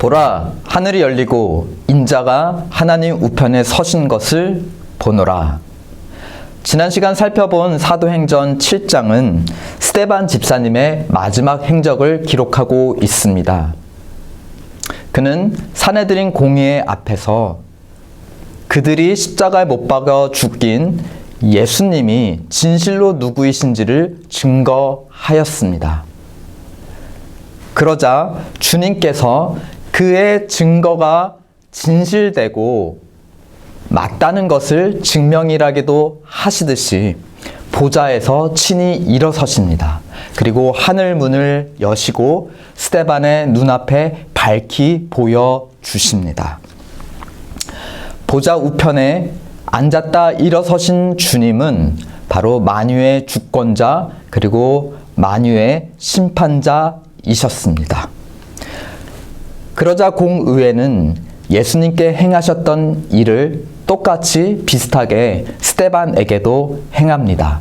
보라, 하늘이 열리고 인자가 하나님 우편에 서신 것을 보노라. 지난 시간 살펴본 사도행전 7장은 스데반 집사님의 마지막 행적을 기록하고 있습니다. 그는 사내들인 공회 앞에서 그들이 십자가에 못 박아 죽인 예수님이 진실로 누구이신지를 증거하였습니다. 그러자 주님께서 그의 증거가 진실되고 맞다는 것을 증명이라기도 하시듯이 보좌에서 친히 일어서십니다. 그리고 하늘 문을 여시고 스데반의 눈앞에 밝히 보여주십니다. 보좌 우편에 앉았다 일어서신 주님은 바로 만유의 주권자 그리고 만유의 심판자이셨습니다. 그러자 공의회는 예수님께 행하셨던 일을 똑같이 비슷하게 스데반에게도 행합니다.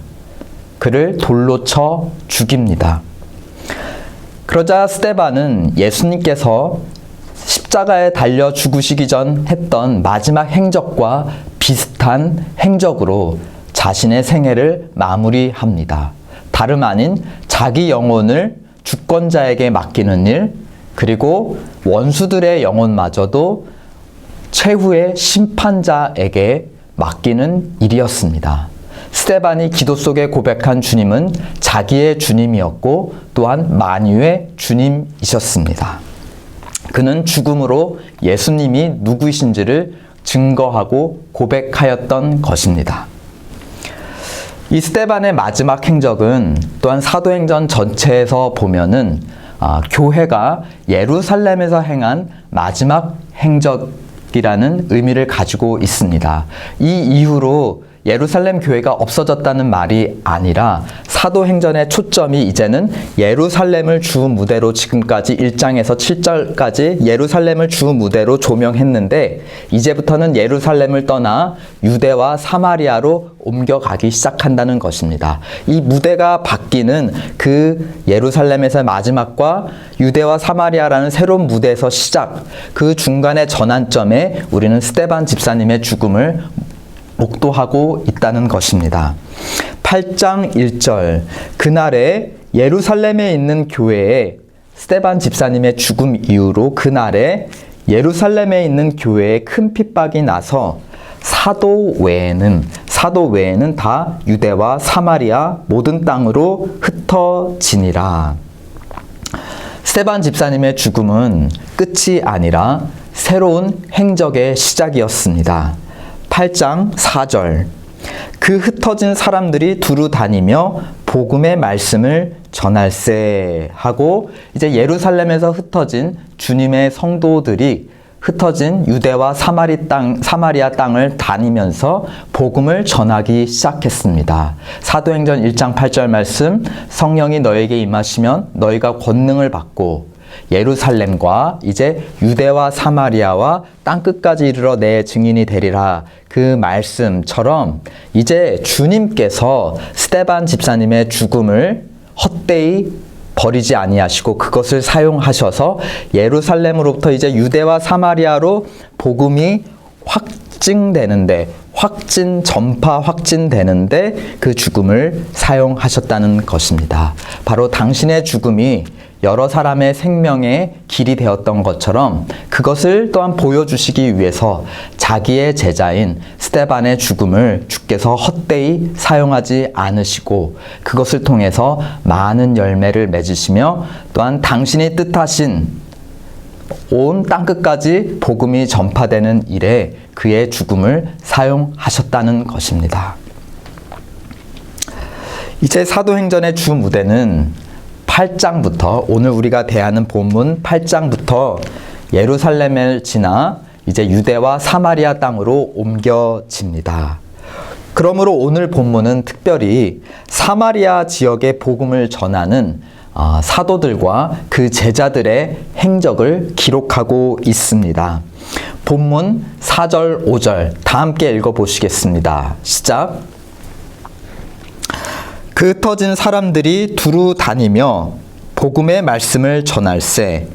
그를 돌로 쳐 죽입니다. 그러자 스데반은 예수님께서 십자가에 달려 죽으시기 전 했던 마지막 행적과 비슷한 행적으로 자신의 생애를 마무리합니다. 다름 아닌 자기 영혼을 주권자에게 맡기는 일, 그리고 원수들의 영혼마저도 최후의 심판자에게 맡기는 일이었습니다. 스데반이 기도 속에 고백한 주님은 자기의 주님이었고 또한 만유의 주님이셨습니다. 그는 죽음으로 예수님이 누구이신지를 증거하고 고백하였던 것입니다. 이 스데반의 마지막 행적은 또한 사도행전 전체에서 보면은 교회가 예루살렘에서 행한 마지막 행적이라는 의미를 가지고 있습니다. 이 이후로 예루살렘 교회가 없어졌다는 말이 아니라 사도행전의 초점이 이제는 예루살렘을 주 무대로 지금까지 1장에서 7절까지 예루살렘을 주 무대로 조명했는데 이제부터는 예루살렘을 떠나 유대와 사마리아로 옮겨가기 시작한다는 것입니다. 이 무대가 바뀌는 그 예루살렘에서의 마지막과 유대와 사마리아라는 새로운 무대에서 시작, 그 중간의 전환점에 우리는 스데반 집사님의 죽음을 목도하고 있다는 것입니다. 8장 1절, 그날에 예루살렘에 있는 교회에 스데반 집사님의 죽음 이후로 그날에 예루살렘에 있는 교회에 큰 핍박이 나서 사도 외에는 다 유대와 사마리아 모든 땅으로 흩어지니라. 스데반 집사님의 죽음은 끝이 아니라 새로운 행적의 시작이었습니다. 8장 4절, 그 흩어진 사람들이 두루 다니며 복음의 말씀을 전할세 하고 이제 예루살렘에서 흩어진 주님의 성도들이 흩어진 유대와 사마리아 땅을 다니면서 복음을 전하기 시작했습니다. 사도행전 1장 8절 말씀, 성령이 너에게 임하시면 너희가 권능을 받고 예루살렘과 이제 유대와 사마리아와 땅끝까지 이르러 내 증인이 되리라. 그 말씀처럼 이제 주님께서 스데반 집사님의 죽음을 헛되이 버리지 아니하시고 그것을 사용하셔서 예루살렘으로부터 이제 유대와 사마리아로 복음이 확진되는데 그 죽음을 사용하셨다는 것입니다. 바로 당신의 죽음이 여러 사람의 생명의 길이 되었던 것처럼 그것을 또한 보여주시기 위해서 자기의 제자인 스데반의 죽음을 주께서 헛되이 사용하지 않으시고 그것을 통해서 많은 열매를 맺으시며 또한 당신이 뜻하신 온 땅끝까지 복음이 전파되는 일에 그의 죽음을 사용하셨다는 것입니다. 이제 사도행전의 주 무대는 8장부터 오늘 우리가 대하는 본문 8장부터 예루살렘을 지나 이제 유대와 사마리아 땅으로 옮겨집니다. 그러므로 오늘 본문은 특별히 사마리아 지역의 복음을 전하는 사도들과 그 제자들의 행적을 기록하고 있습니다. 본문 4절, 5절 다 함께 읽어보시겠습니다. 시작. 그 흩어진 사람들이 두루 다니며 복음의 말씀을 전할세.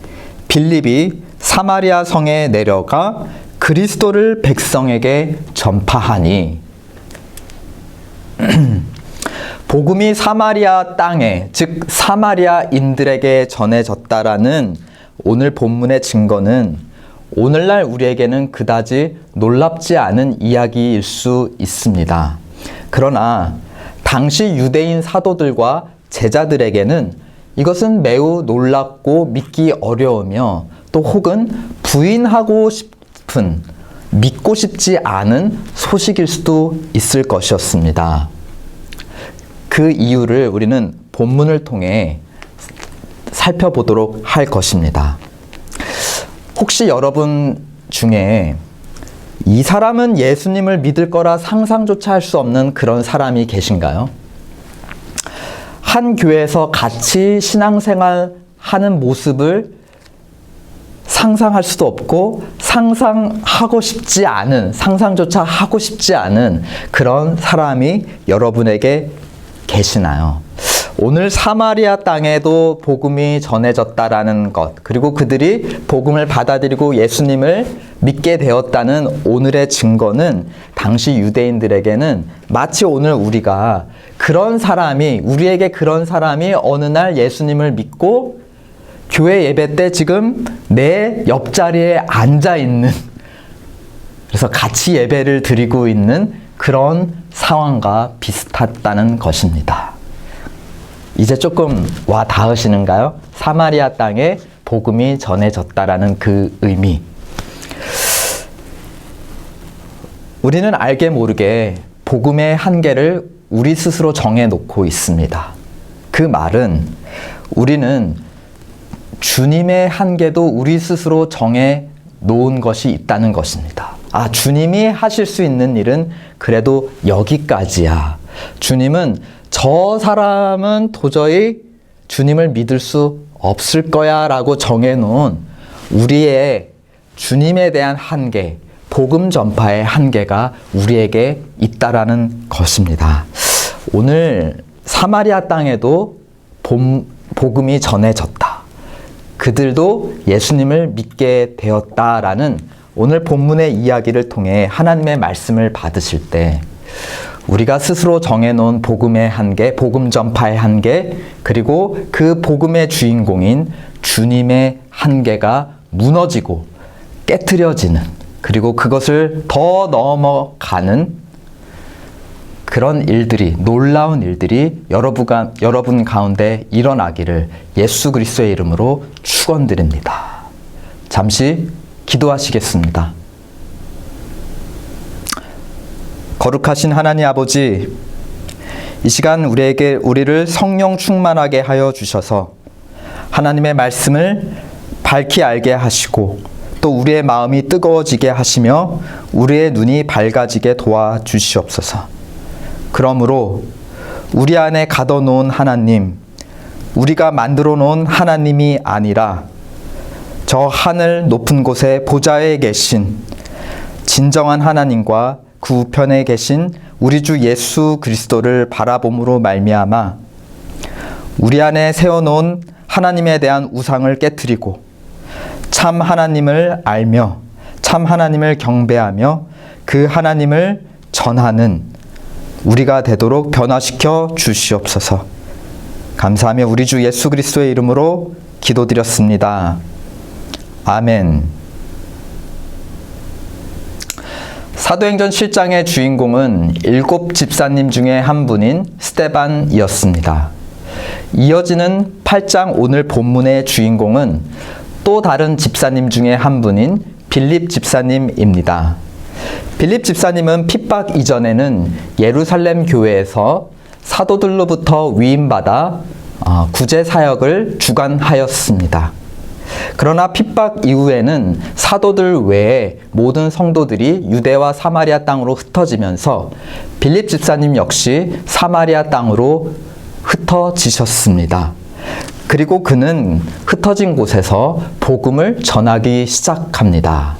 빌립이 사마리아 성에 내려가 그리스도를 백성에게 전파하니 복음이 사마리아 땅에, 즉 사마리아인들에게 전해졌다라는 오늘 본문의 증거는 오늘날 우리에게는 그다지 놀랍지 않은 이야기일 수 있습니다. 그러나 당시 유대인 사도들과 제자들에게는 이것은 매우 놀랍고 믿기 어려우며 또 혹은 부인하고 싶은, 믿고 싶지 않은 소식일 수도 있을 것이었습니다. 그 이유를 우리는 본문을 통해 살펴보도록 할 것입니다. 혹시 여러분 중에 이 사람은 예수님을 믿을 거라 상상조차 할 수 없는 그런 사람이 계신가요? 한 교회에서 같이 신앙생활 하는 모습을 상상할 수도 없고 상상하고 싶지 않은, 상상조차 하고 싶지 않은 그런 사람이 여러분에게 계시나요? 오늘 사마리아 땅에도 복음이 전해졌다라는 것, 그리고 그들이 복음을 받아들이고 예수님을 믿게 되었다는 오늘의 증거는 당시 유대인들에게는 마치 오늘 우리가 우리에게 그런 사람이 어느 날 예수님을 믿고 교회 예배 때 지금 내 옆자리에 앉아 있는, 그래서 같이 예배를 드리고 있는 그런 상황과 비슷하다는 것입니다. 이제 조금 와 닿으시는가요? 사마리아 땅에 복음이 전해졌다라는 그 의미. 우리는 알게 모르게 복음의 한계를 우리 스스로 정해놓고 있습니다. 그 말은 우리는 주님의 한계도 우리 스스로 정해놓은 것이 있다는 것입니다. 아, 주님이 하실 수 있는 일은 그래도 여기까지야. 주님은 저 사람은 도저히 주님을 믿을 수 없을 거야 라고 정해놓은 우리의 주님에 대한 한계, 복음 전파의 한계가 우리에게 있다라는 것입니다. 오늘 사마리아 땅에도 복음이 전해졌다. 그들도 예수님을 믿게 되었다라는 오늘 본문의 이야기를 통해 하나님의 말씀을 받으실 때 우리가 스스로 정해놓은 복음의 한계, 복음 전파의 한계, 그리고 그 복음의 주인공인 주님의 한계가 무너지고 깨트려지는, 그리고 그것을 더 넘어가는 그런 일들이, 놀라운 일들이 여러분 가운데 일어나기를 예수 그리스도의 이름으로 축원드립니다. 잠시 기도하시겠습니다. 거룩하신 하나님 아버지, 이 시간 우리를 성령 충만하게 하여 주셔서 하나님의 말씀을 밝히 알게 하시고 또 우리의 마음이 뜨거워지게 하시며 우리의 눈이 밝아지게 도와주시옵소서. 그러므로 우리 안에 가둬놓은 하나님, 우리가 만들어 놓은 하나님이 아니라 저 하늘 높은 곳에 보좌에 계신 진정한 하나님과 그 우편에 계신 우리 주 예수 그리스도를 바라봄으로 말미암아 우리 안에 세워놓은 하나님에 대한 우상을 깨트리고 참 하나님을 알며 참 하나님을 경배하며 그 하나님을 전하는 우리가 되도록 변화시켜 주시옵소서. 감사하며 우리 주 예수 그리스도의 이름으로 기도드렸습니다. 아멘. 사도행전 7장의 주인공은 7 집사님 중에 한 분인 스데반이었습니다. 이어지는 8장 오늘 본문의 주인공은 또 다른 집사님 중에 한 분인 빌립 집사님입니다. 빌립 집사님은 핍박 이전에는 예루살렘 교회에서 사도들로부터 위임받아 구제 사역을 주관하였습니다. 그러나 핍박 이후에는 사도들 외에 모든 성도들이 유대와 사마리아 땅으로 흩어지면서 빌립 집사님 역시 사마리아 땅으로 흩어지셨습니다. 그리고 그는 흩어진 곳에서 복음을 전하기 시작합니다.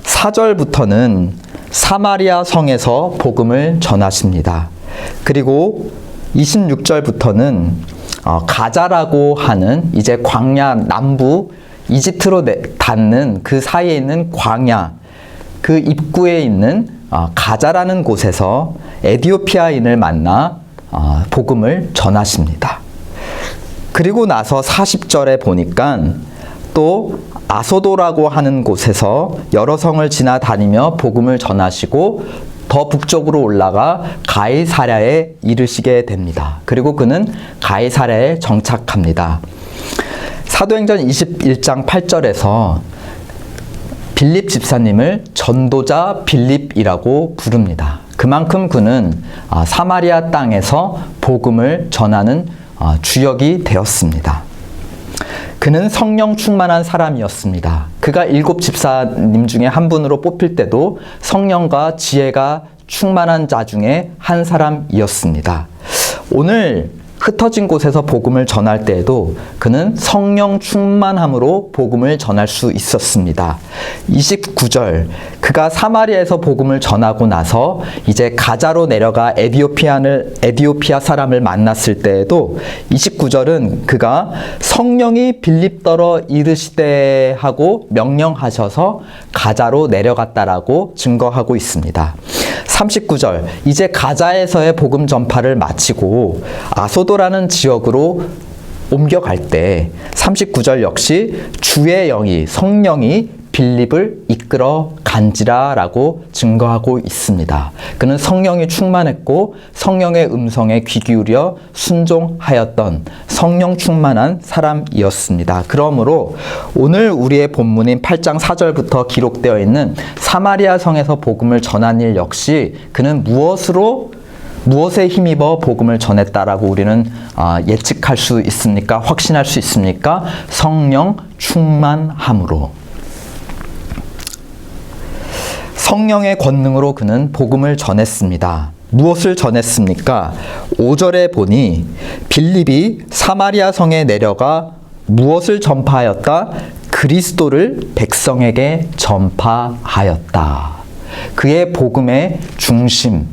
4절부터는 사마리아 성에서 복음을 전하십니다. 그리고 26절부터는 가자라고 하는 이제 광야 남부 이집트로 닿는 그 사이에 있는 광야, 그 입구에 있는 가자라는 곳에서 에디오피아인을 만나 복음을 전하십니다. 그리고 나서 40절에 보니까 또 아소도라고 하는 곳에서 여러 성을 지나다니며 복음을 전하시고 더 북쪽으로 올라가 가이사랴에 이르시게 됩니다. 그리고 그는 가이사랴에 정착합니다. 사도행전 21장 8절에서 빌립 집사님을 전도자 빌립이라고 부릅니다. 그만큼 그는 사마리아 땅에서 복음을 전하는 주역이 되었습니다. 그는 성령 충만한 사람이었습니다. 그가 7 집사님 중에 한 분으로 뽑힐 때도 성령과 지혜가 충만한 자 중에 한 사람이었습니다. 오늘 흩어진 곳에서 복음을 전할 때에도 그는 성령 충만함으로 복음을 전할 수 있었습니다. 29절, 그가 사마리아에서 복음을 전하고 나서 이제 가자로 내려가 에디오피아 사람을 만났을 때에도 29절은 그가 성령이 빌립더러 이르시되 하고 명령하셔서 가자로 내려갔다라고 증거하고 있습니다. 39절, 이제 가자에서의 복음 전파를 마치고 아소도라는 지역으로 옮겨갈 때 39절 역시 주의 영이, 성령이 빌립을 이끌어 간지라라고 증거하고 있습니다. 그는 성령이 충만했고 성령의 음성에 귀 기울여 순종하였던 성령 충만한 사람이었습니다. 그러므로 오늘 우리의 본문인 8장 4절부터 기록되어 있는 사마리아 성에서 복음을 전한 일 역시 그는 무엇에 힘입어 복음을 전했다라고 우리는 예측할 수 있습니까? 확신할 수 있습니까? 성령 충만함으로. 성령의 권능으로 그는 복음을 전했습니다. 무엇을 전했습니까? 5절에 보니 빌립이 사마리아 성에 내려가 무엇을 전파하였다? 그리스도를 백성에게 전파하였다. 그의 복음의 중심,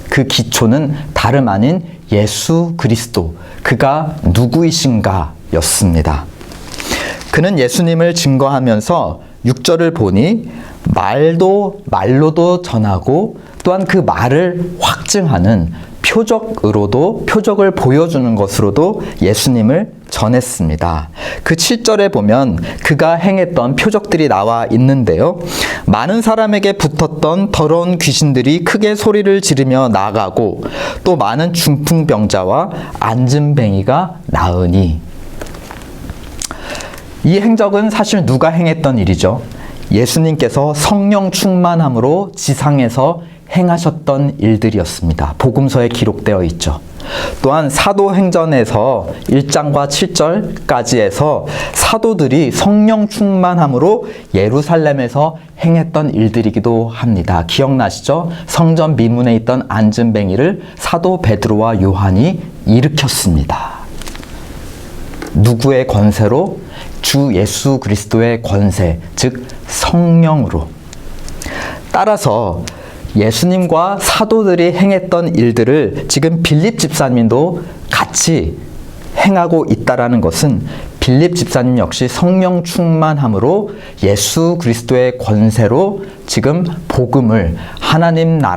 그 기초는 다름 아닌 예수 그리스도, 그가 누구이신가 였습니다. 그는 예수님을 증거하면서 6절을 보니 말로도 전하고 또한 그 말을 확증하는 표적을 보여주는 것으로도 예수님을 전했습니다. 그 7절에 보면 그가 행했던 표적들이 나와 있는데요. 많은 사람에게 붙었던 더러운 귀신들이 크게 소리를 지르며 나가고 또 많은 중풍병자와 안진뱅이가 나으니. 이 행적은 사실 누가 행했던 일이죠? 예수님께서 성령 충만함으로 지상에서 행하셨던 일들이었습니다. 복음서에 기록되어 있죠. 또한 사도행전에서 1장과 7절까지 해서 사도들이 성령 충만함으로 예루살렘에서 행했던 일들이기도 합니다. 기억나시죠? 성전 미문에 있던 안진뱅이를 사도 베드로와 요한이 일으켰습니다. 누구의 권세로? 주 예수 그리스도의 권세, 즉 성령으로. 따라서 예수님과 사도들이 행했던 일들을 지금 빌립 집사님도 같이 행하고 있다라는 것은 빌립 집사님 역시 성령 충만함으로 예수 그리스도의 권세로 지금 복음을, 하나님의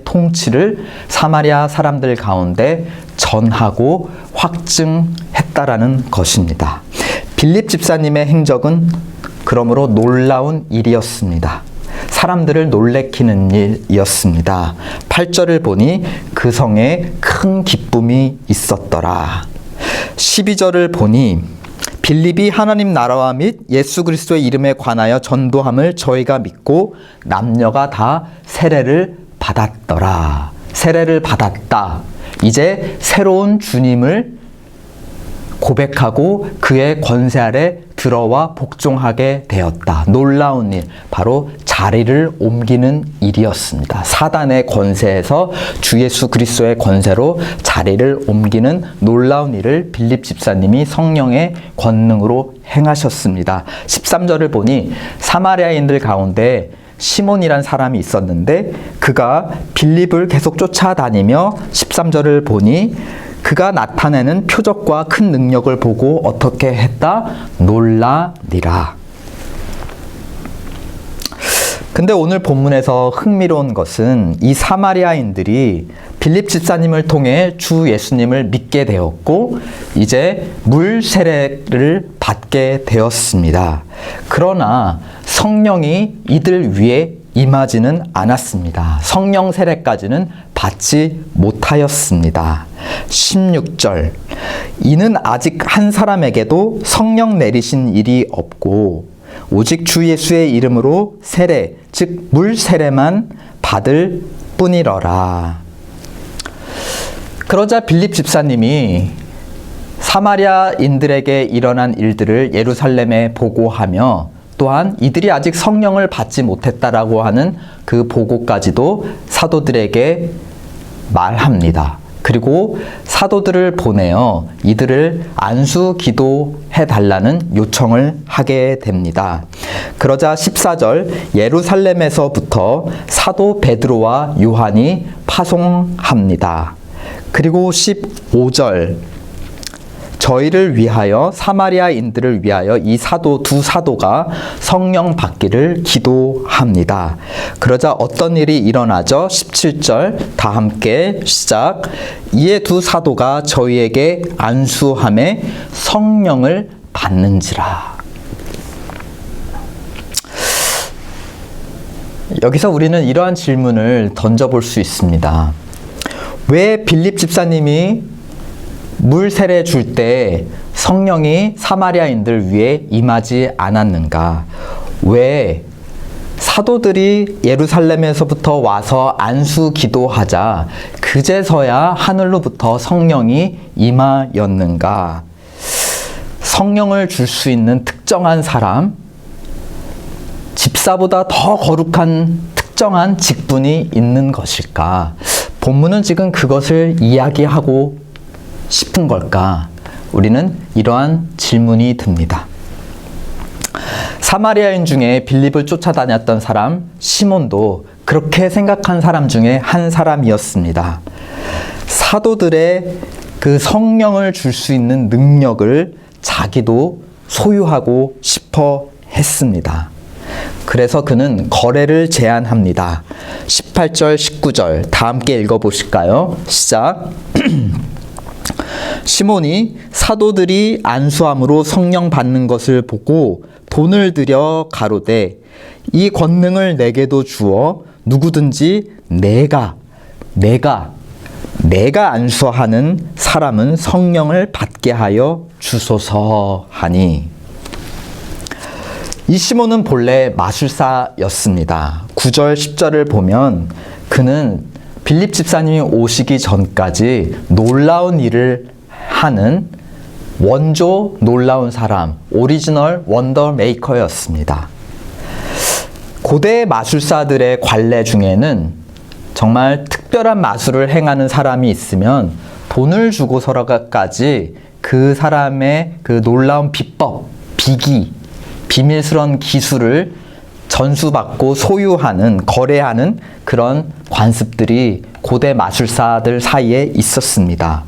통치를 사마리아 사람들 가운데 전하고 확증했다라는 것입니다. 빌립 집사님의 행적은 그러므로 놀라운 일이었습니다. 사람들을 놀래키는 일이었습니다. 8절을 보니 그 성에 큰 기쁨이 있었더라. 12절을 보니 빌립이 하나님 나라와 및 예수 그리스도의 이름에 관하여 전도함을 저희가 믿고 남녀가 다 세례를 받았더라. 세례를 받았다. 이제 새로운 주님을 고백하고 그의 권세 아래 들어와 복종하게 되었다. 놀라운 일, 바로 자리를 옮기는 일이었습니다. 사단의 권세에서 주 예수 그리스도의 권세로 자리를 옮기는 놀라운 일을 빌립 집사님이 성령의 권능으로 행하셨습니다. 13절을 보니 사마리아인들 가운데 시몬이란 사람이 있었는데 그가 빌립을 계속 쫓아다니며 13절을 보니 그가 나타내는 표적과 큰 능력을 보고 어떻게 했다? 놀라니라. 근데 오늘 본문에서 흥미로운 것은 이 사마리아인들이 빌립 집사님을 통해 주 예수님을 믿게 되었고 이제 물 세례를 받게 되었습니다. 그러나 성령이 이들 위에 임하지는 않았습니다. 성령 세례까지는 받지 못하였습니다. 16절 이는 아직 한 사람에게도 성령 내리신 일이 없고 오직 주 예수의 이름으로 세례, 즉 물 세례만 받을 뿐이러라. 그러자 빌립 집사님이 사마리아인들에게 일어난 일들을 예루살렘에 보고하며 또한 이들이 아직 성령을 받지 못했다라고 하는 그 보고까지도 사도들에게 말합니다. 그리고 사도들을 보내어 이들을 안수 기도해 달라는 요청을 하게 됩니다. 그러자 14절 예루살렘에서부터 사도 베드로와 요한이 파송합니다. 그리고 15절 저희를 위하여 사마리아인들을 위하여 이 두 사도가 성령 받기를 기도합니다. 그러자 어떤 일이 일어나죠? 17절 다 함께 시작. 이에 두 사도가 저희에게 안수함에 성령을 받는지라. 여기서 우리는 이러한 질문을 던져볼 수 있습니다. 왜 빌립 집사님이 물 세례 줄 때 성령이 사마리아인들 위에 임하지 않았는가? 왜 사도들이 예루살렘에서부터 와서 안수 기도하자 그제서야 하늘로부터 성령이 임하였는가? 성령을 줄 수 있는 특정한 사람, 집사보다 더 거룩한 특정한 직분이 있는 것일까? 본문은 지금 그것을 이야기하고 싶은 걸까? 우리는 이러한 질문이 듭니다. 사마리아인 중에 빌립을 쫓아다녔던 사람 시몬도 그렇게 생각한 사람 중에 한 사람이었습니다. 사도들의 그 성령을 줄 수 있는 능력을 자기도 소유하고 싶어 했습니다. 그래서 그는 거래를 제안합니다. 18절, 19절 다 함께 읽어보실까요? 시작. 시몬이 사도들이 안수함으로 성령 받는 것을 보고 돈을 들여 가로되 이 권능을 내게도 주어 누구든지 내가 안수하는 사람은 성령을 받게 하여 주소서 하니. 이 시몬은 본래 마술사였습니다. 9절 10절을 보면 그는 빌립 집사님이 오시기 전까지 놀라운 일을 하는 원조 놀라운 사람, 오리지널 원더 메이커였습니다. 고대 마술사들의 관례 중에는 정말 특별한 마술을 행하는 사람이 있으면 돈을 주고서라까지 그 사람의 그 놀라운 비법, 비기, 비밀스러운 기술을 전수받고 소유하는, 거래하는 그런 관습들이 고대 마술사들 사이에 있었습니다.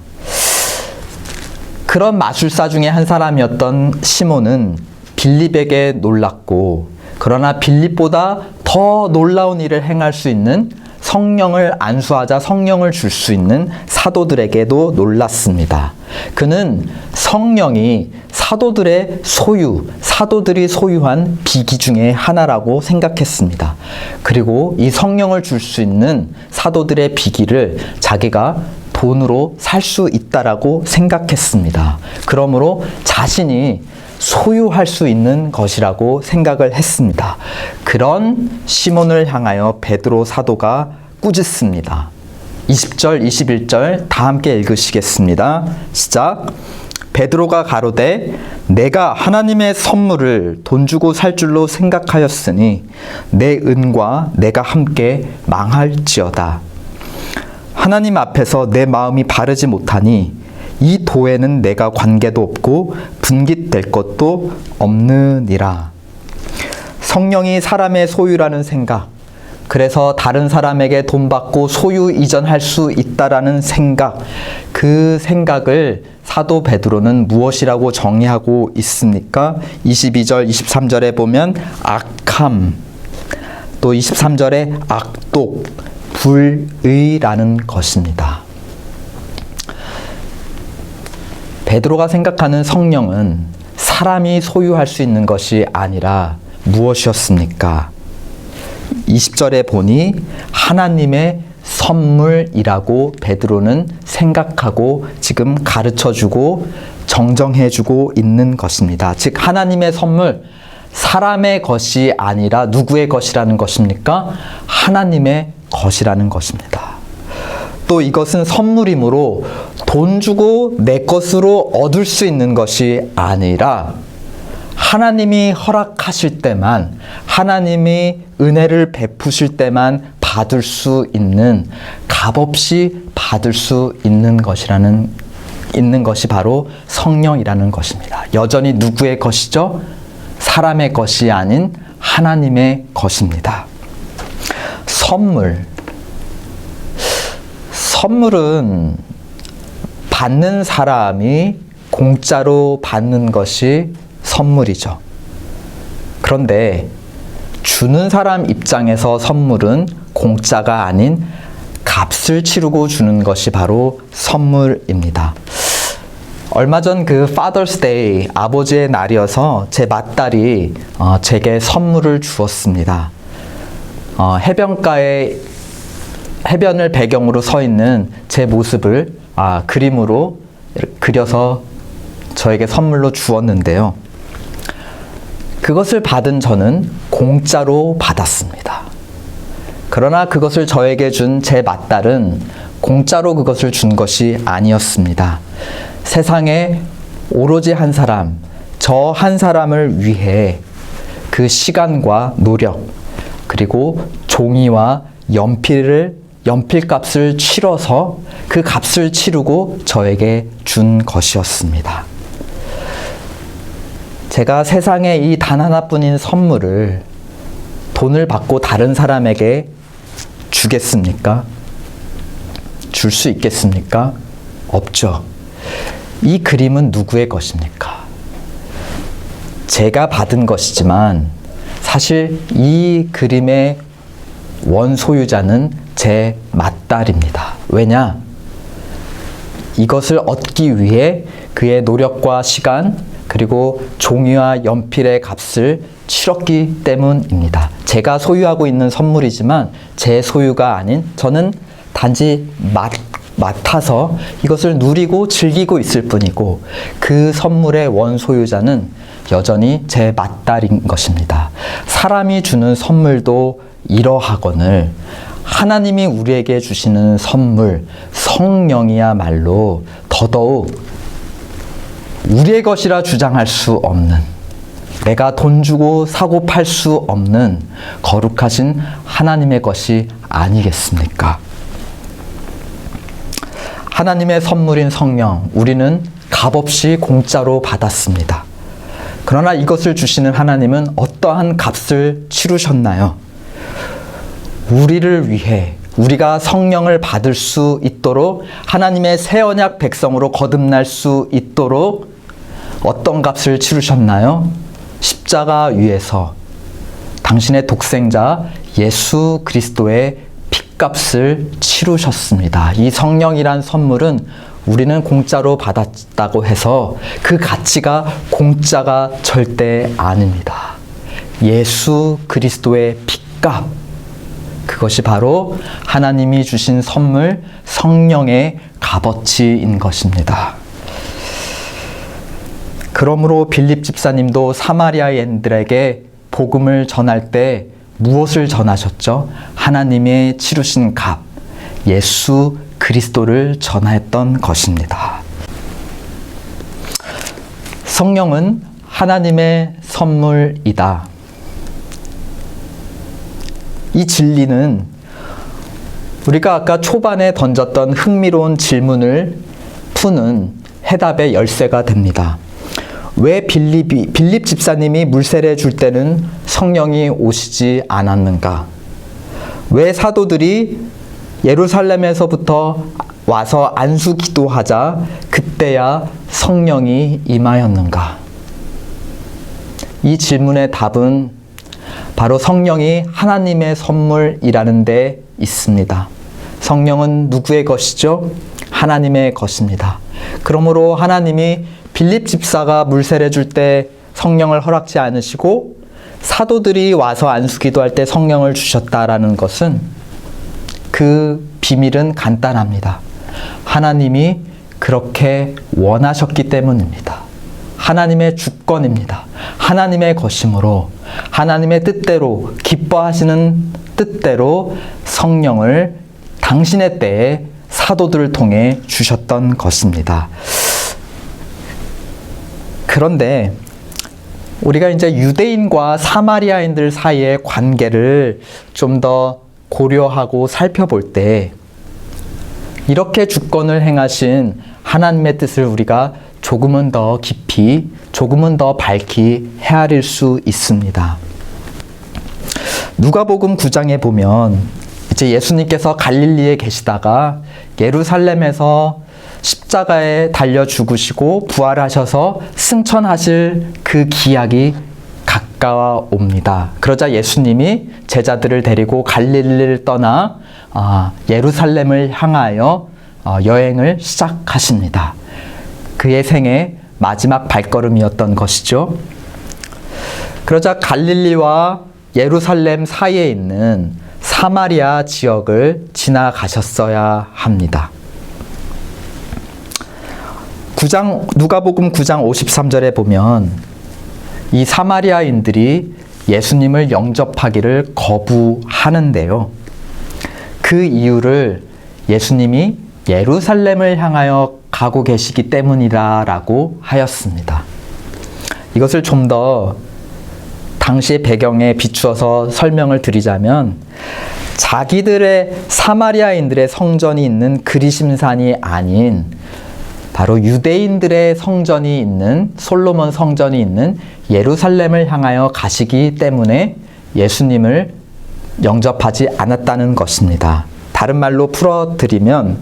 그런 마술사 중에 한 사람이었던 시몬은 빌립에게 놀랐고, 그러나 빌립보다 더 놀라운 일을 행할 수 있는 성령을 안수하자 성령을 줄 수 있는 사도들에게도 놀랐습니다. 그는 성령이 사도들의 소유, 사도들이 소유한 비기 중에 하나라고 생각했습니다. 그리고 이 성령을 줄 수 있는 사도들의 비기를 자기가 돈으로 살 수 있다라고 생각했습니다. 그러므로 자신이 소유할 수 있는 것이라고 생각을 했습니다. 그런 시몬을 향하여 베드로 사도가 꾸짖습니다. 20절, 21절 다 함께 읽으시겠습니다. 시작. 베드로가 가로되 내가 하나님의 선물을 돈 주고 살 줄로 생각하였으니 내 은과 내가 함께 망할지어다. 하나님 앞에서 내 마음이 바르지 못하니 이 도에는 내가 관계도 없고 분깃될 것도 없느니라. 성령이 사람의 소유라는 생각, 그래서 다른 사람에게 돈 받고 소유 이전할 수 있다라는 생각, 그 생각을 사도 베드로는 무엇이라고 정의하고 있습니까? 22절, 23절에 보면 악함, 또 23절에 악독, 불의라는 것입니다. 베드로가 생각하는 성령은 사람이 소유할 수 있는 것이 아니라 무엇이었습니까? 20절에 보니 하나님의 선물이라고 베드로는 생각하고 지금 가르쳐주고 정정해주고 있는 것입니다. 즉 하나님의 선물, 사람의 것이 아니라 누구의 것이라는 것입니까? 하나님의 것이라는 것입니다. 또 이것은 선물이므로 돈 주고 내 것으로 얻을 수 있는 것이 아니라 하나님이 허락하실 때만, 하나님이 은혜를 베푸실 때만 받을 수 있는, 값없이 받을 수 있는 것이 바로 성령이라는 것입니다. 여전히 누구의 것이죠? 사람의 것이 아닌 하나님의 것입니다. 선물은 받는 사람이 공짜로 받는 것이 선물이죠. 그런데 주는 사람 입장에서 선물은 공짜가 아닌 값을 치르고 주는 것이 바로 선물입니다. 얼마 전 그 Father's Day, 아버지의 날이어서 제 맏딸이 제게 선물을 주었습니다. 해변을 배경으로 서 있는 제 모습을 그림으로 그려서 저에게 선물로 주었는데요. 그것을 받은 저는 공짜로 받았습니다. 그러나 그것을 저에게 준 제 맏딸은 공짜로 그것을 준 것이 아니었습니다. 세상에 오로지 한 사람, 저 한 사람을 위해 그 시간과 노력, 그리고 종이와 연필값을 치러서 그 값을 치르고 저에게 준 것이었습니다. 제가 세상에 이 단 하나뿐인 선물을 돈을 받고 다른 사람에게 주겠습니까? 줄 수 있겠습니까? 없죠. 이 그림은 누구의 것입니까? 제가 받은 것이지만 사실 이 그림의 원소유자는 제 맏딸입니다. 왜냐? 이것을 얻기 위해 그의 노력과 시간, 그리고 종이와 연필의 값을 치렀기 때문입니다. 제가 소유하고 있는 선물이지만 제 소유가 아닌, 저는 단지 맡아서 이것을 누리고 즐기고 있을 뿐이고 그 선물의 원소유자는 여전히 제 맏딸인 것입니다. 사람이 주는 선물도 이러하거늘 하나님이 우리에게 주시는 선물, 성령이야말로 더더욱 우리의 것이라 주장할 수 없는, 내가 돈 주고 사고 팔 수 없는 거룩하신 하나님의 것이 아니겠습니까? 하나님의 선물인 성령, 우리는 값없이 공짜로 받았습니다. 그러나 이것을 주시는 하나님은 어떠한 값을 치르셨나요? 우리를 위해, 우리가 성령을 받을 수 있도록, 하나님의 새 언약 백성으로 거듭날 수 있도록 어떤 값을 치르셨나요? 십자가 위에서 당신의 독생자 예수 그리스도의 핏값을 치르셨습니다. 이 성령이란 선물은 우리는 공짜로 받았다고 해서 그 가치가 공짜가 절대 아닙니다. 예수 그리스도의 핏값, 그것이 바로 하나님이 주신 선물, 성령의 값어치인 것입니다. 그러므로 빌립 집사님도 사마리아인들에게 복음을 전할 때 무엇을 전하셨죠? 하나님의 치르신 값, 예수 그리스도를 전했던 것입니다. 성령은 하나님의 선물이다. 이 진리는 우리가 아까 초반에 던졌던 흥미로운 질문을 푸는 해답의 열쇠가 됩니다. 왜 빌립 집사님이 물세례 줄 때는 성령이 오시지 않았는가? 왜 사도들이 예루살렘에서부터 와서 안수 기도하자 그때야 성령이 임하였는가? 이 질문의 답은 바로 성령이 하나님의 선물이라는 데 있습니다. 성령은 누구의 것이죠? 하나님의 것입니다. 그러므로 하나님이 빌립 집사가 물세례 줄 때 성령을 허락지 않으시고 사도들이 와서 안수 기도할 때 성령을 주셨다라는 것은 그 비밀은 간단합니다. 하나님이 그렇게 원하셨기 때문입니다. 하나님의 주권입니다. 하나님의 것이므로 하나님의 뜻대로 기뻐하시는 뜻대로 성령을 당신의 때에 사도들을 통해 주셨던 것입니다. 그런데 우리가 이제 유대인과 사마리아인들 사이의 관계를 좀 더 고려하고 살펴볼 때 이렇게 주권을 행하신 하나님의 뜻을 우리가 조금은 더 깊이, 조금은 더 밝히 헤아릴 수 있습니다. 누가복음 9장에 보면 이제 예수님께서 갈릴리에 계시다가 예루살렘에서 십자가에 달려 죽으시고 부활하셔서 승천하실 그 기약이 가까워 옵니다. 그러자 예수님이 제자들을 데리고 갈릴리를 떠나 예루살렘을 향하여 여행을 시작하십니다. 그의 생애 마지막 발걸음이었던 것이죠. 그러자 갈릴리와 예루살렘 사이에 있는 사마리아 지역을 지나가셨어야 합니다. 누가복음 9장 53절에 보면 이 사마리아인들이 예수님을 영접하기를 거부하는데요. 그 이유를 예수님이 예루살렘을 향하여 가고 계시기 때문이다라고 하였습니다. 이것을 좀 더 당시의 배경에 비추어서 설명을 드리자면 자기들의 사마리아인들의 성전이 있는 그리심산이 아닌 바로 유대인들의 성전이 있는 솔로몬 성전이 있는 예루살렘을 향하여 가시기 때문에 예수님을 영접하지 않았다는 것입니다. 다른 말로 풀어드리면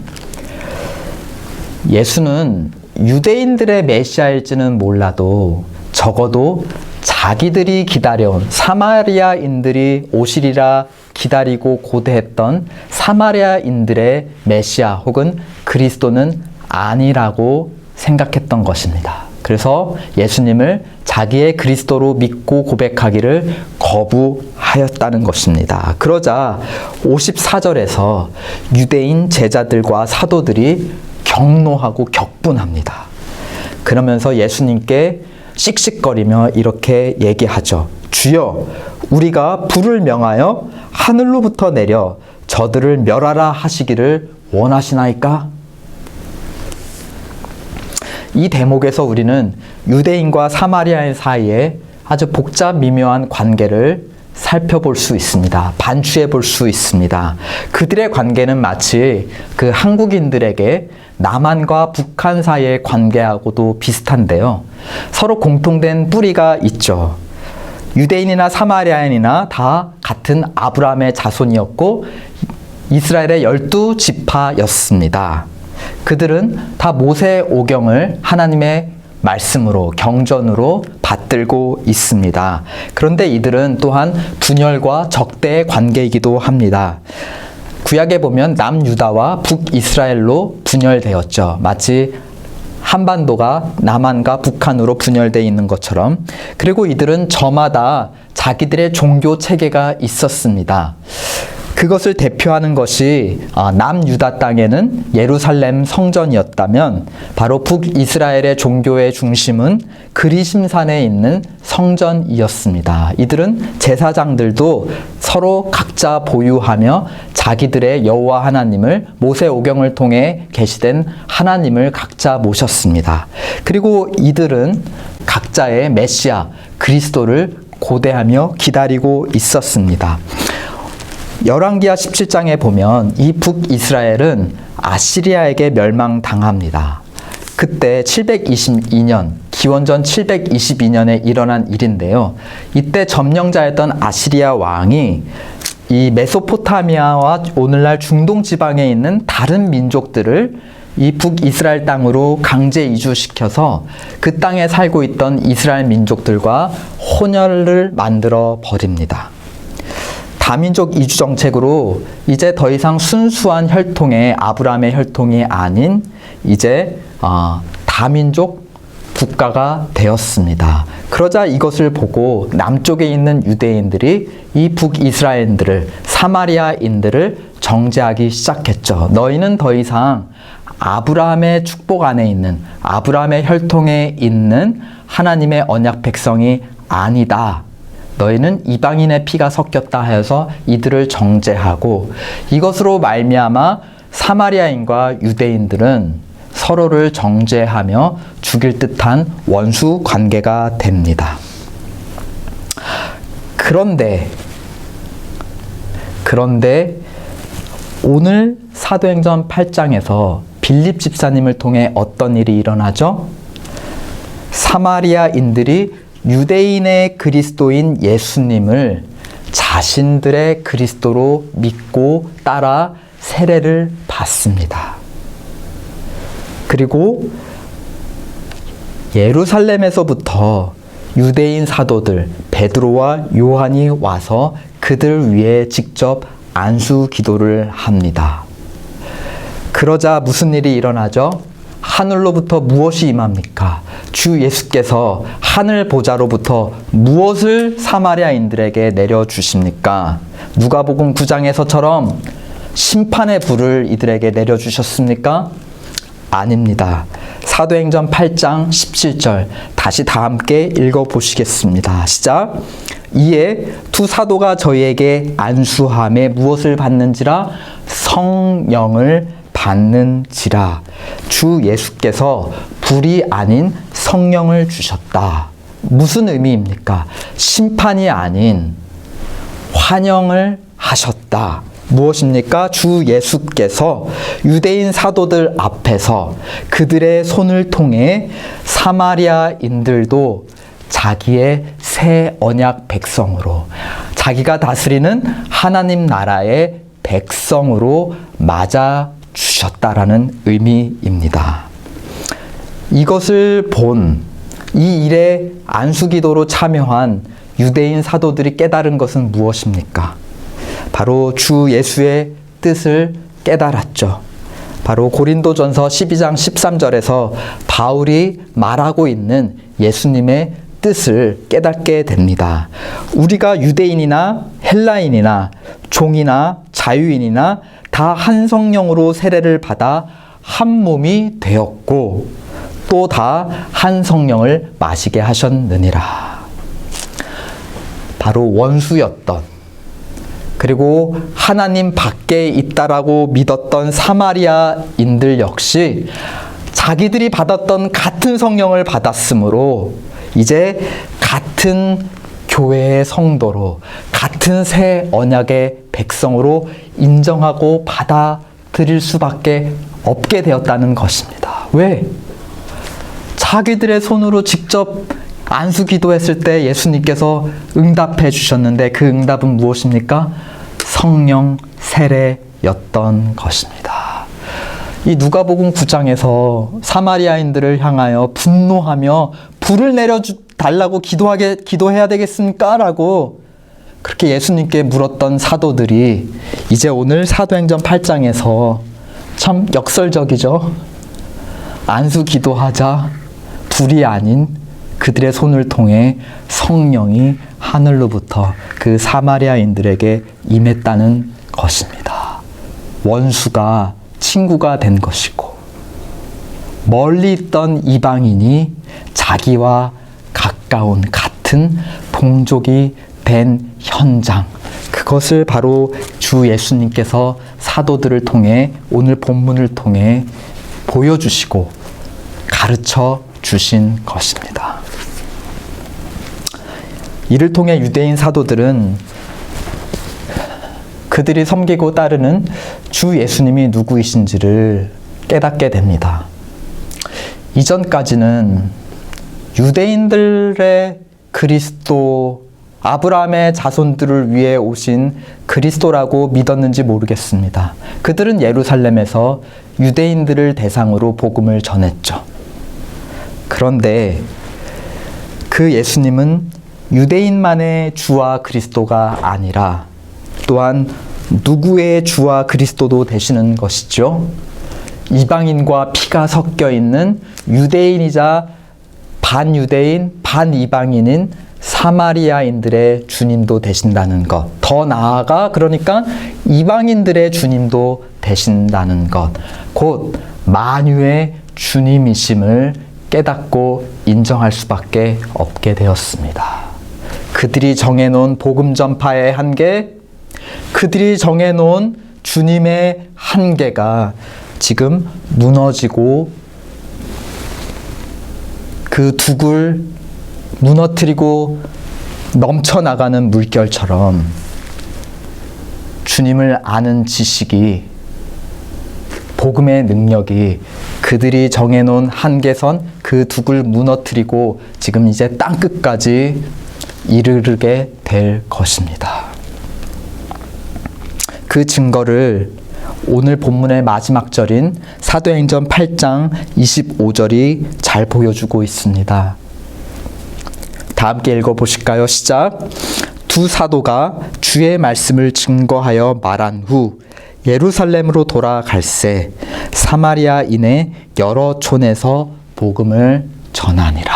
예수는 유대인들의 메시아일지는 몰라도 적어도 자기들이 기다려온 사마리아인들이 오시리라 기다리고 고대했던 사마리아인들의 메시아 혹은 그리스도는 아니라고 생각했던 것입니다. 그래서 예수님을 자기의 그리스도로 믿고 고백하기를 거부하였다는 것입니다. 그러자 54절에서 유대인 제자들과 사도들이 경노하고 격분합니다. 그러면서 예수님께 씩씩거리며 이렇게 얘기하죠. 주여, 우리가 불을 명하여 하늘로부터 내려 저들을 멸하라 하시기를 원하시나이까? 이 대목에서 우리는 유대인과 사마리아인 사이에 아주 복잡 미묘한 관계를 살펴볼 수 있습니다. 반추해 볼 수 있습니다. 그들의 관계는 마치 그 한국인들에게 남한과 북한 사이의 관계하고도 비슷한데요. 서로 공통된 뿌리가 있죠. 유대인이나 사마리아인이나 다 같은 아브라함의 자손이었고 이스라엘의 12지파였습니다. 그들은 다 모세 오경을 하나님의 말씀으로 경전으로 받들고 있습니다. 그런데 이들은 또한 분열과 적대의 관계이기도 합니다. 구약에 보면 남유다와 북이스라엘로 분열되었죠. 마치 한반도가 남한과 북한으로 분열되어 있는 것처럼. 그리고 이들은 저마다 자기들의 종교 체계가 있었습니다. 그것을 대표하는 것이 남유다 땅에는 예루살렘 성전이었다면 바로 북이스라엘의 종교의 중심은 그리심산에 있는 성전이었습니다. 이들은 제사장들도 서로 각자 보유하며 자기들의 여호와 하나님을 모세 오경을 통해 계시된 하나님을 각자 모셨습니다. 그리고 이들은 각자의 메시아 그리스도를 고대하며 기다리고 있었습니다. 열왕기하 17장에 보면 이 북이스라엘은 아시리아에게 멸망당합니다. 그때 722년, 기원전 722년에 일어난 일인데요. 이때 점령자였던 아시리아 왕이 이 메소포타미아와 오늘날 중동 지방에 있는 다른 민족들을 이 북이스라엘 땅으로 강제 이주시켜서 그 땅에 살고 있던 이스라엘 민족들과 혼혈을 만들어 버립니다. 다민족 이주 정책으로 이제 더 이상 순수한 혈통의 아브라함의 혈통이 아닌 이제 다민족 국가가 되었습니다. 그러자 이것을 보고 남쪽에 있는 유대인들이 이 북이스라엘인들을, 사마리아인들을 정죄하기 시작했죠. 너희는 더 이상 아브라함의 축복 안에 있는, 아브라함의 혈통에 있는 하나님의 언약 백성이 아니다. 너희는 이방인의 피가 섞였다 하여서 이들을 정죄하고, 이것으로 말미암아 사마리아인과 유대인들은 서로를 정죄하며 죽일 듯한 원수 관계가 됩니다. 그런데 오늘 사도행전 8장에서 빌립 집사님을 통해 어떤 일이 일어나죠? 사마리아인들이 유대인의 그리스도인 예수님을 자신들의 그리스도로 믿고 따라 세례를 받습니다. 그리고 예루살렘에서부터 유대인 사도들 베드로와 요한이 와서 그들 위해 직접 안수 기도를 합니다. 그러자 무슨 일이 일어나죠? 하늘로부터 무엇이 임합니까? 주 예수께서 하늘 보좌로부터 무엇을 사마리아인들에게 내려주십니까? 누가복음 9장에서처럼 심판의 불을 이들에게 내려주셨습니까? 아닙니다. 사도행전 8장 17절 다시 다 함께 읽어보시겠습니다. 시작. 이에 두 사도가 저희에게 안수함에 무엇을 받는지라? 성령을 받는지라. 주 예수께서 불이 아닌 성령을 주셨다. 무슨 의미입니까? 심판이 아닌 환영을 하셨다. 무엇입니까? 주 예수께서 유대인 사도들 앞에서 그들의 손을 통해 사마리아인들도 자기의 새 언약 백성으로, 자기가 다스리는 하나님 나라의 백성으로 맞아 주셨다라는 의미입니다. 이것을 본 이 일에 안수기도로 참여한 유대인 사도들이 깨달은 것은 무엇입니까? 바로 주 예수의 뜻을 깨달았죠. 바로 고린도전서 12장 13절에서 바울이 말하고 있는 예수님의 뜻을 깨닫게 됩니다. 우리가 유대인이나 헬라인이나 종이나 자유인이나 다 한 성령으로 세례를 받아 한 몸이 되었고 또 다 한 성령을 마시게 하셨느니라. 바로 원수였던, 그리고 하나님 밖에 있다라고 믿었던 사마리아인들 역시 자기들이 받았던 같은 성령을 받았으므로 이제 같은 교회의 성도로, 같은 새 언약의 백성으로 인정하고 받아들일 수밖에 없게 되었다는 것입니다. 왜? 자기들의 손으로 직접 안수 기도했을 때 예수님께서 응답해 주셨는데 그 응답은 무엇입니까? 성령 세례였던 것입니다. 이 누가복음 9장에서 사마리아인들을 향하여 분노하며 불을 내려달라고 기도해야 되겠습니까? 라고 그렇게 예수님께 물었던 사도들이 이제 오늘 사도행전 8장에서 참 역설적이죠. 안수 기도하자 불이 아닌 그들의 손을 통해 성령이 하늘로부터 그 사마리아인들에게 임했다는 것입니다. 원수가 친구가 된 것이고 멀리 있던 이방인이 자기와 가까운 같은 동족이 된 현장, 그것을 바로 주 예수님께서 사도들을 통해 오늘 본문을 통해 보여주시고 가르쳐 주신 것입니다. 이를 통해 유대인 사도들은 그들이 섬기고 따르는 주 예수님이 누구이신지를 깨닫게 됩니다. 이전까지는 유대인들의 그리스도 아브라함의 자손들을 위해 오신 그리스도라고 믿었는지 모르겠습니다. 그들은 예루살렘에서 유대인들을 대상으로 복음을 전했죠. 그런데 그 예수님은 유대인만의 주와 그리스도가 아니라 또한 누구의 주와 그리스도도 되시는 것이죠. 이방인과 피가 섞여 있는 유대인이자 반유대인, 반이방인인 사마리아인들의 주님도 되신다는 것. 더 나아가 그러니까 이방인들의 주님도 되신다는 것. 곧 만유의 주님이심을 깨닫고 인정할 수밖에 없게 되었습니다. 그들이 정해놓은 복음 전파의 한계, 그들이 정해놓은 주님의 한계가 지금 무너지고 그 둑을 무너뜨리고 넘쳐나가는 물결처럼 주님을 아는 지식이, 복음의 능력이 그들이 정해놓은 한계선 그 둑을 무너뜨리고 지금 이제 땅끝까지 이르게 될 것입니다. 그 증거를 오늘 본문의 마지막 절인 사도행전 8장 25절이 잘 보여주고 있습니다. 다 함께 읽어보실까요? 시작. 두 사도가 주의 말씀을 증거하여 말한 후 예루살렘으로 돌아갈새 사마리아인의 여러 촌에서 복음을 전하니라.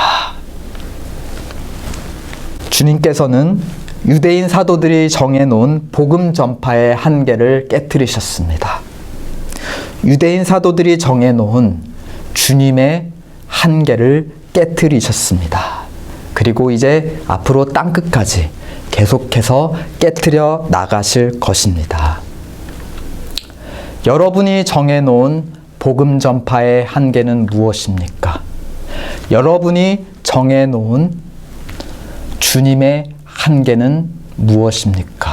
주님께서는 유대인 사도들이 정해놓은 복음 전파의 한계를 깨뜨리셨습니다. 유대인 사도들이 정해놓은 주님의 한계를 깨뜨리셨습니다. 그리고 이제 앞으로 땅끝까지 계속해서 깨뜨려 나가실 것입니다. 여러분이 정해놓은 복음 전파의 한계는 무엇입니까? 여러분이 정해놓은 주님의 한계는 무엇입니까?